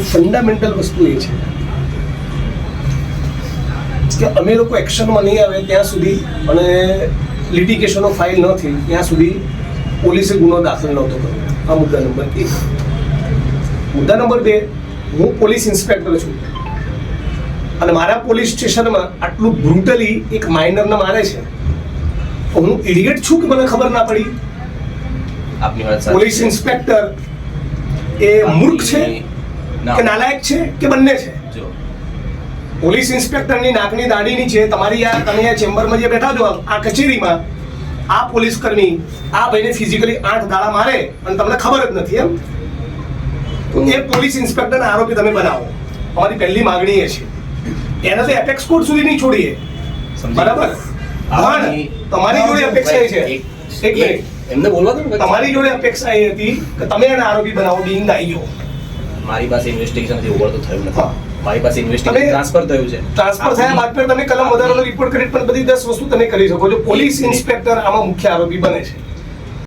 Fundamental વસ્તુ એ છે કે અમે લોકો એક્શનમાં નહીં આવે ત્યાં સુધી અને લિટિગેશનો ફાઇલ ન થઈ ત્યાં સુધી પોલીસે ગુનો દાખલ નહોતો કર્યો. આ મુદ્દા નંબર 1. મુદ્દા નંબર 2, હું પોલીસ ઇન્સ્પેક્ટર છું અને મારા પોલીસ સ્ટેશનમાં આટલું બ્રુટલી એક માઇનરને મારે છે, તો હું ઇડિયટ છું કે મને ખબર ના પડી? આપની વાત સાચી. પોલીસ ઇન્સ્પેક્ટર એ મૂર્ખ છે કે નાલાયક છે કે બંને છે? જો પોલીસ ઇન્સ્પેક્ટરની નાકની દાઢી નીચે તમારી તમે આ ચેમ્બરમાં જે બેઠા છો આ કચેરીમાં આ પોલીસ કર્મી આ ભાઈને ફિઝિકલી 8 દાડા મારે અને તમને ખબર જ નથી, એમ? તો એ પોલીસ ઇન્સ્પેક્ટરને આરોપી તમે બનાવો. અમારી પહેલી માંગણી એ છે, એને તો એપેક્સ કોર્ટ સુધી નહીં છોડીએ, બરાબર? પણ તમારી જોડે અપેક્ષા એ છે, એક મિનિટ, એમને બોલવા દો ને. તમારી જોડે અપેક્ષા એ હતી કે તમે એને આરોપી બનાવો, બીંગ આઈઓ. મારી પાસે ઇન્વેસ્ટિગેશન હજી ઓવર તો થયું નથી. હા. મારી પાસે ઇન્વેસ્ટિગેશન તમે- ટ્રાન્સફર થયું છે. ટ્રાન્સફર થયા બાદ પર તમે કલમ વધારાનો રિપોર્ટ કરી પણ બધી 10 વસ્તુ તમે કરી શકો છો. પોલીસ ઇન્સ્પેક્ટર આમાં મુખ્ય આરોપી બને છે.